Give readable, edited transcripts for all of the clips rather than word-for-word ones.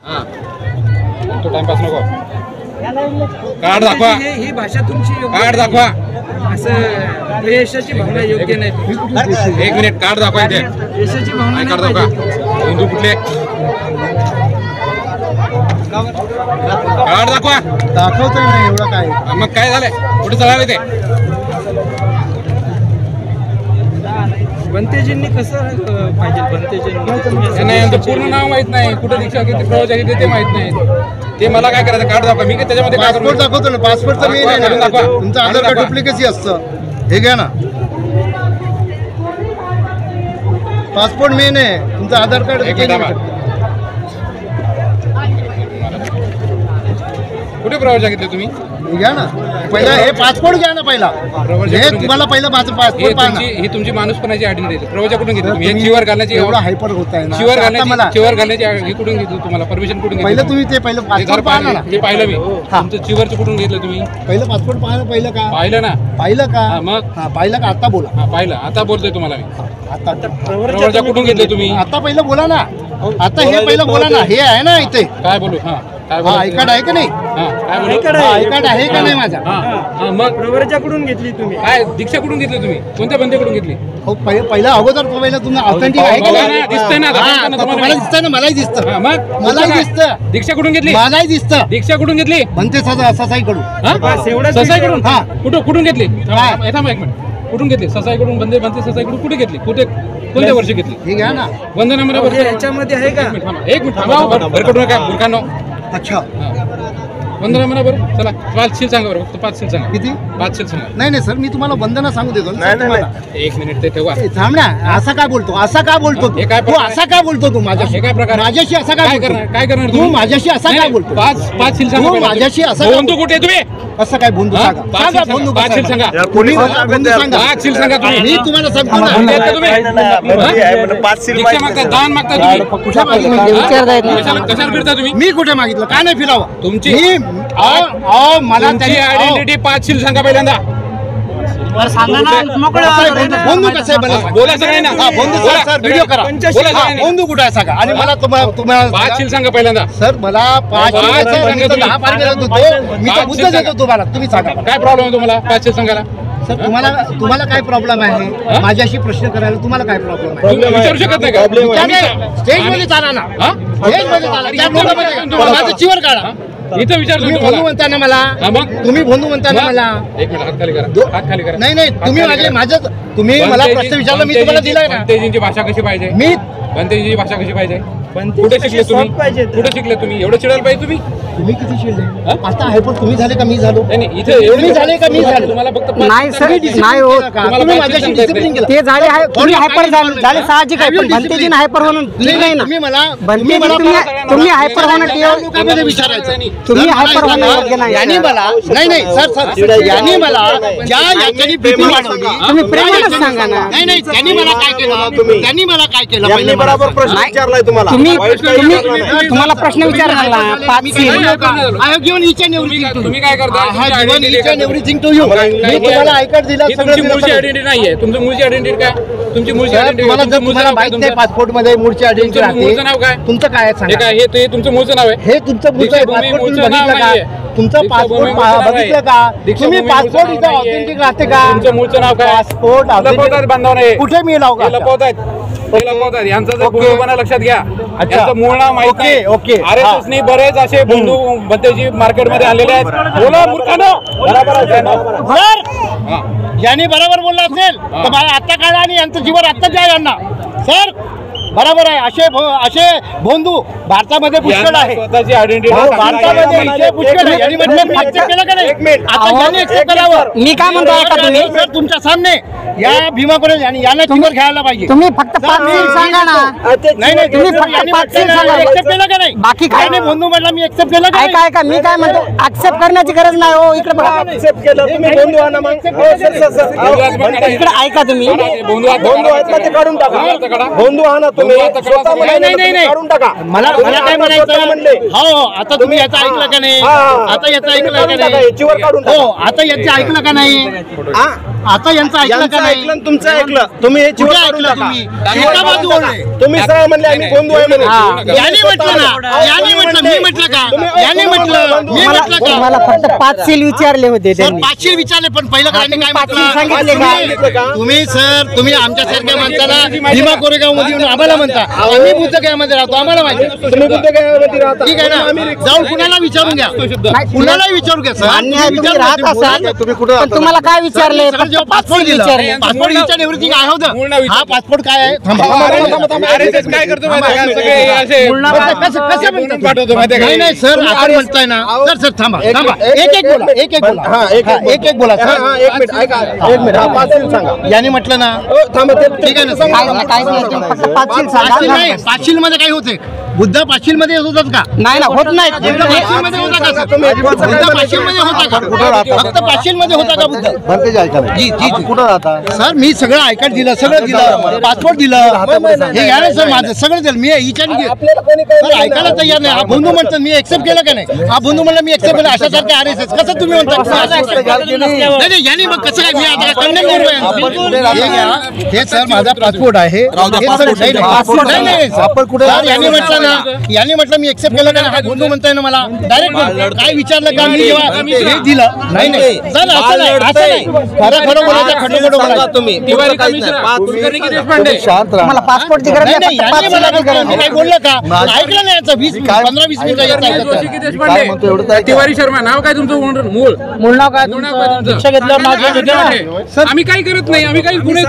तो टाइमपास नको. कार्ड दाखवा. ही भाषा तुमची कार्ड दाखवा. असं यशाची भावना योग्य नाही. 1 मिनिट कार्ड दाखवा. इथे यशाची भावना कार्ड दाखवा. हिंदू कुठले कार्ड दाखवा. दाखवतोय नाही एवढं काय. मग काय झालंय कुठे चढावे ते. बनतेजींनी कसं पाहिजे. बनतेजींनी नाही पूर्ण नाव माहित नाही. कुठे दीक्षा घेतली प्रवचन घेतली ते माहित नाही. ते मला काय करायचं कार्ड दाखवा. मी काय त्याच्यामध्ये काय पासपोर्ट दाखवतो ना. पासपोर्टचं मेन आहे ना. तुमचं आधार कार्ड डुप्लिकेसी असतं. हे घ्या ना. पासपोर्ट मेन आहे. तुमचं आधार कार्ड कुठे प्रवचन घेतले तुम्ही. घ्या ना. पहिला हे पासपोर्ट घ्या ना. पहिला हे तुम्हाला पहिलं माझं पासपोर्ट पाहा. ही तुमची माणूसपणाची आयडेंटिटी. प्रवचन कुठून घेतली तुम्ही. हे चिवर घालण्याची एवढा हायपर होत आहे ना. चिवर घालण्याची हे कुठून घेतली तुम्हाला परमिशन कुठून. पहिलं तुम्ही ते पहिलं पासपोर्ट पाहा ना. ते पाहिलं मी. तुमचं चिवरचं कुठून घेतलं तुम्ही. पहिलं पासपोर्ट पाहा. पहिलं का पाहिलं ना. पाहिलं का. मग पाहिलं का. आता बोला. पाहिलं. आता बोलतोय तुम्हाला मी. आता प्रवचन कुठून घेतले तुम्ही. आता पहिलं बोला ना. आता हे पहिलं बोला ना. हे आहे ना इथे. काय बोलू. आय कार्ड आहे का नाही. आय कार्ड आहे का नाही माझा. मग प्रवरच्याकडून घेतली तुम्ही. काय दीक्षा कुठून घेतली तुम्ही. कोणत्या बंदेकडून घेतली. पहिला अगोदर पहिलं तुम्ही ऑथेंटिक आहे का नाही. दिसतंय ना. तुम्हाला दिसतं ना. मलाही दिसतं. मग मलाही दिसतं. दीक्षा कुठून घेतली. मलाही दिसतं. दीक्षा कुठून घेतली. बनते ससाईकडून. ससाईकडून. कुठून घेतली. थांबा 1 मिनिट. कुठून घेतली. ससाईकडून बनते ससाईकडून कुठे घेतली. कोणत्या वर्षी घेतली. हे घ्या ना. वंदना नंबर याच्यामध्ये आहे का. 1 मिनिट थांबा. भरकडू नका बुरखानो. अच्छा. वंदना म्हणा बरं. चला 5 शील सांगा बरं. फक्त 5 शील सांगा. किती. 5 शील सांगा. नाही सर मी तुम्हाला वंदना सांगू देतो. 1 मिनिट ते ठेवा. थांब ना. असा काय बोलतो. असा काय बोलतो हे काय तू. असा काय बोलतो तू माझ्याशी. काय प्रकार. माझ्याशी असा काय करणार तू. माझ्याशी असा काय बोलतो. 5 शील सांगा. तू माझ्याशी असा बंधू कुठे तुम्ही. असं काय बंधू सांगा. सांगा बंधू. 5 शील सांगा. तुम्ही बंधू सांगा. 5 शील सांगा तुम्ही. मी तुम्हाला सांगतो तुम्ही दान मागता तुम्ही. कशाला फिरता तुम्ही. मी कुठे मागितलं. काय नाही फिरावं तुमची. मला त्याची आयडेंटिटी 5 शील सांगा पहिल्यांदा. बंधू कसं आहे बोलायचं नाही ना. बंधू सर व्हिडिओ करा. बंधू कुठे आहे सांगा. आणि मला तुम्हाला 5 शील सांगा पहिल्यांदा. सर मला 5 मी तर मुद्दा देतो तुम्हाला. तुम्ही सांगा काय प्रॉब्लेम आहे तुम्हाला 5 शील सांगायला. सर तुम्हाला काय प्रॉब्लेम आहे. माझ्याशी प्रश्न करायला तुम्हाला काय प्रॉब्लेम आहे. तुम्ही विचारू शकत नाही का. स्टेजमध्ये चाला ना. स्टेजमध्ये चाला. माझं चिवर काढा. इथं विचारतो तुम्ही बंधू म्हणता ना मला. तुम्ही बंधू म्हणता ना मला. 1 मिनिट हात खाली करा. हात खाली करा. नाही तुम्ही मला प्रश्न विचारला. मी तुम्हाला दिलाय ना. बनतेजींची भाषा कशी पाहिजे. बनतेजींची भाषा कशी पाहिजे. कुठे शिकले तुम्ही. कुठे शिकले तुम्ही. एवढं चिडायला पाहिजे तुम्ही. तुम्ही किती शिकले. आता आहे पण तुम्ही झाले का मी झालो. नाही इथे एवढी झाले का मी झालो. तुम्हाला फक्त नाही सर नाही होत. तुम्ही माझ्याशी डिसिप्लिन केलं. ते झाले आहे. तुम्ही हायपर झाले साहजिक आहे. पण बनतेजीने हायपर होणं ठीक नाही ना. तुम्ही हायपर होणं लोकांमध्ये विचारायचं. तुम्ही हायपर होणं योग्य नाही. यांनी मला नाही सर यांनी मला ज्या याच्यानी भीती वाढवली. तुम्ही प्रेमानेच सांगा ना. नाही त्यांनी मला काय केलं. त्यांनी मला काय केलं. यांनी बरोबर प्रश्न विचारलाय तुम्हाला. तुम्हाला प्रश्न विचारणार ना. 5 शील. I have given each and everything. तुम्ही काय करता. I have given each and everything to you. मी तुम्हाला आय कार्ड दिला. तुमची मूळची आयडेंटिटी नाहीये. तुमची मूळची आयडेंटिटी काय. तुमची मूळची आयडेंटिटी. तुम्हाला माहित नाही पासपोर्ट मध्ये मूळची आयडेंटिटी राहते. मूळचं नाव काय. तुमचं काय आहे सांगा. हे ते तुमचं मूळचं नाव आहे. हे तुमचं मूळचं पासपोर्ट तुम्ही बघितलं का. तुमचं पासपोर्ट बघितलं का. तुम्ही पासपोर्ट इथं ऑथेंटिक राहते का. तुमचं मूळचं नाव काय. पासपोर्ट बांधव नाही. कुठे मी लावू का. लपवतात. यांचं जर बंधूपणा लक्षात घ्या. यांचं मूळ नाव माहित नाही. ओके RSSनी बरेच असे बंधू बनतेजी मार्केटमध्ये आलेले आहेत. बोला मूर्खानो. यांनी बरोबर बोलला असेल तर मला आता काढा आणि यांचं जीवन आत्ताच द्या यांना. सर बरोबर आहे. असे बंधू भारतामध्ये पुष्कळ आहे. स्वतःची आयडेंटिटी भारतामध्ये पुष्कळ आहे. यांनी म्हटलं मी एक्सेप्ट केलं का नाही. आता यांनी एक्सेप्ट करावं. मी काय म्हणतो ऐका तुम्ही. सर तुमच्या सामने या भीमाकडे यांना चिवर घ्यायला पाहिजे. तुम्ही फक्त 5 शील सांगा ना. नाही तुम्ही फक्त 5 शील सांगा. एक्सेप्ट केलं का नाही. बाकी काय बंधू म्हटलं मी एक्सेप्ट केलं का. ऐका मी काय म्हणतो. ऍक्सेप्ट करण्याची गरज नाही. हो इकडे बघा. एक्सेप्ट केलं तुम्ही बंधू आहात ना. इकडे ऐका तुम्ही. बंधू आहेत ना ते काढून टाका. बंधू आहात ना तुम्ही आता कळा स्वतः म्हणाले, नाही, नाही, नाही. काढून टाका. मला तुम्ही काय आता म्हणायचं स्वतः म्हणले. हो आता तुम्ही याचं ऐकलं का नाही आता याचं ऐकलं का काढून टाका, नाही याचीवर काढून टाका. हो आता याचं ऐकलं का नाही हा? आता यांचं ऐकलं यांचं का नाही ऐकलं आणि तुमचं ऐकलं तुम्ही हे चिवर कुठे काढून ऐकलं टाका. तुम्ही एका बाजू बोलले तुम्ही सरळ म्हणले आम्ही बंधू आहे म्हणून. याने म्हटलं ना याने म्हटलं मी म्हटलं का याने म्हटलं मी म्हटलं का मला फक्त 5 सील विचारले होते सर त्यांनी. 500 विचारले पण पहिलं काय काय सांगितले का? तुम्ही सर तुम्ही आमच्यासारख्या माणसाला भीमा कोरेगाव मध्ये येऊन आम्हाला म्हणता आम्ही बुद्धगयामध्ये राहतो आम्हाला माहिती तुम्ही बुद्धगयामध्ये राहता. ठीक आहे ना जाऊन कुणाला विचारून घ्या कुणालाही विचारू घ्या सर मान्य आहे, तुम्ही राहत असाल पण तुम्हाला काय विचारले फक्त 5 सील विचारले. पासपोर्ट विचार एव्हरीथिंग आहे मूळ नाव होतं हा पासपोर्ट काय आहे RSS काय करतो माहिती आहे का? सगळे असे कसं म्हणून पाठवतो माहिती आहे का? नाही नाही सर आपण म्हणताय ना सर थांबा थांबा एक बोला एक बोला हा, एक बोला हा, सर हा, एक मिनिट ऐका एक मिनिट हा 5 सील सांगा. याने म्हटलं ना थांबा ते ठीक आहे ना काय नाही, काय नाही, तुम्ही फक्त 5 सील पाचशील नाही सांगा. पाचशील मध्ये काय होते बुद्ध पाचशील मध्ये होतात का नाही ना होत नाही. बुद्ध पाचशील मध्ये होता का सर? बुद्ध पाचशील मध्ये होता का फक्त पाचशील मध्ये होता का बुद्ध जी जी कुठं राहता सर मी सगळं ऐकायला दिलं सगळं दिलं पासपोर्ट दिलं हे घ्या ना सर माझं सगळं दिलं मी विचार आपल्याला कोणी काही सर ऐकायला तयार नाही हा बंधू म्हणतात मी एक्सेप्ट केलं का नाही हा बंधू म्हणला मी एक्सेप्ट केलं अशा सारखे RSS कसं तुम्ही म्हणता नाही यांनी मग कसं काय मी आता कंडेम करू हे सर माझा पासपोर्ट आहे यांनी म्हटलं ना यांनी म्हटलं मी एक्सेप्ट केलं का नाही हा बंधू म्हणताय ना मला डायरेक्ट काय विचारलं का मी जेव्हा हे दिलं नाही सर असं नाही असं नाही खरं खरं बोलायचं खरं खोटं बोलायचं तुम्ही तिवारी कमिशनर कुलकर्णी की देशपांडे मला पासपोर्टची गरज नाही नाही, नाही फक्त 5 यांनी मला सीलची गरज मी आहे. काय बोललं का ऐकलं नाही याचं 15-20 मिनिटं याचं जोशी ऐकलं की देशपांडे तिवारी शर्मा नाव काय तुमचं मूळ मूळ नाव काय मूळ नाव काय तुमचं? शिक्षा घेतल्यावर नाव आम्ही घेतलं ना. देशपांडे. आम्ही काही करत नाही आम्ही काही गुन्हे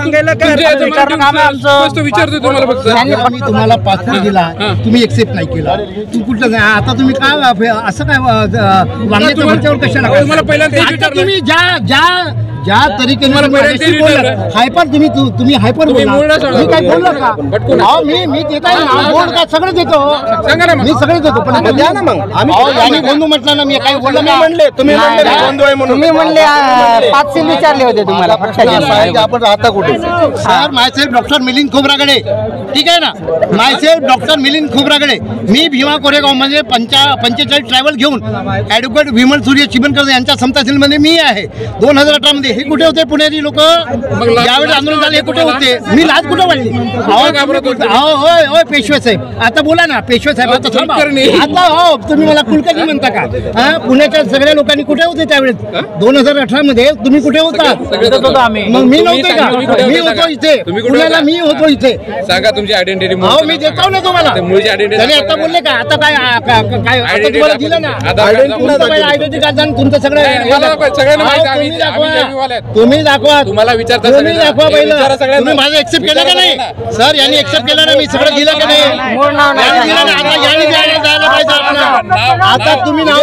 विचारतो तुम्हाला फक्त मी तुम्हाला पासपोर्ट दिला तुम्ही एक्सेप्ट नाही केला तू कुठलं नाही आता तुम्ही काय असं काय वागण्याच्या वरच्यावर कशाला काय? तुम्हाला पहिल्यांदा तेच आता विचारलं. तुम्ही ज्या तरीकेने तुम्हाला पहिल्यांदा तेच विचारलं. हायपर तुम्ही हायपर तुम्ही बोलला मूळला सांगा. मी काय बोललो का भटकून. अहो, मी देत आहे ना बोल का सगळं देतो सांगा ना मग. मी सगळं देतो पण द्या ना मग. यांनी बंधू म्हटलं ना मी काय बोललो तुम्ही का? म्हणले तुम्ही म्हणले मी बंधू आहे म्हणून. तुम्ही म्हणले 5 सील विचारले होते तुम्हाला फक्त आपण राहता कुठे sir myself doctor Milind Khobragade ठीक आहे ना मायसेल्फ डॉक्टर मिलिंद खोब्रागडे मी भीमा कोरेगाव मध्ये 45 ट्रॅव्हल घेऊन ऍडव्होकेट विमल सूर्य चिबनकर यांच्या समता सेलमध्ये मी आहे 2018 मध्ये हे कुठे होते पुणेरी लोक यावेळी आंदोलन झाले हे कुठे होते मी लाज कुठे वाढली होय होय पेशवे साहेब आता बोला ना पेशवे साहेब आता थांबा. आता हो तुम्ही मला कुलकर्णी म्हणता का हा पुण्याच्या सगळ्या लोकांनी कुठे होते त्यावेळेस 2018 मध्ये तुम्ही कुठे होता मग मी नव्हते का मी होतो इथे पुण्याला मी होतो इथे सांगा तुमची आयडेंटिटी हो मी देतो ना तुम्हाला मूळची आयडेंटिटी त्याने आता बोलले का आता काय काय आता तुम्हाला दिलं ना आयडेंटिटी कार्ड आणि तुमचं सगळं नाही, मला दाखवा, सगळ्यांना माहिती आहे, तुम्ही आम्ही दाखवा जमीनवाले आहेत. तुम्ही दाखवा तुम्हाला विचारता तुम्ही सगळ्यांना. दाखवा हे विचारा पहिलं सगळ्यांना. तुम्ही माझं एक्सेप्ट केलं का नाही विचारा सर यांनी एक्सेप्ट केलं ना मी सगळं दिलं का नाही मूळ नाव नाही यांनी दिलं ना आता यांनी द्यायला जायला पाहिजे आपल्याला. आता तुम्ही नाव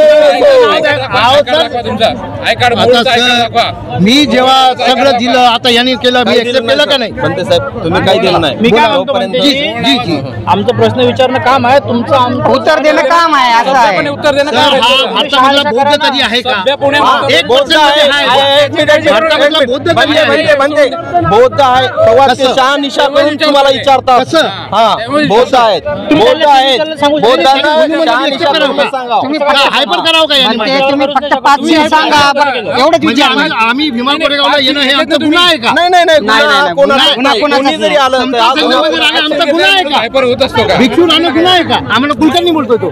आय कार्ड दाखवा तुमचं. आय कार्ड आता मूळचं आय कार्ड दाखवा. सर मी जेव्हा सगळं दिलं आता यांनी केलं मी एक्सेप्ट केलं का नाही पंते साहेब तुम्ही काही दिलं नाही. मी काय म्हणतो म्हणते जी जी जी आमचा प्रश्न विचारणं काम आहे तुमचं उत्तर देणं काम आहे असं पण आहे. उत्तर देणं सर काय हा आहे? भारतामधला बौद्ध तरी आहे का सध्या पुण्यामध्ये 1% आहे भारतामधला बौद्ध तरी आहे बौद्ध आहे तेव्हा ते कसं? शहानिशा करून तुम्हाला विचारतात. कसं? हा बौद्ध आहेत बौद्ध आहेत बौद्धांना शहानिशा करून सांगा. तुम्ही हायपर करावं का यांनी म्हणते माझ्या? तुम्ही फक्त 5 सील सांगा एवढंच म्हणजे विचारलं. आम्ही भीमा कोरेगावला येणं हे आमचा गुन्हा आहे का नाही नाही नाही नाही, गुन्हा नाही, कोणाचा गुन्हा नाही. कोणाचाच कोणी जरी नाही. आलं तर समता आज संघामध्ये राहणं आमचा गुन्हा आहे का हायपर होत असतो का भिक्षू राहणं गुन्हा आहे का आम्हाला कुलकर्णी बोलतोय तो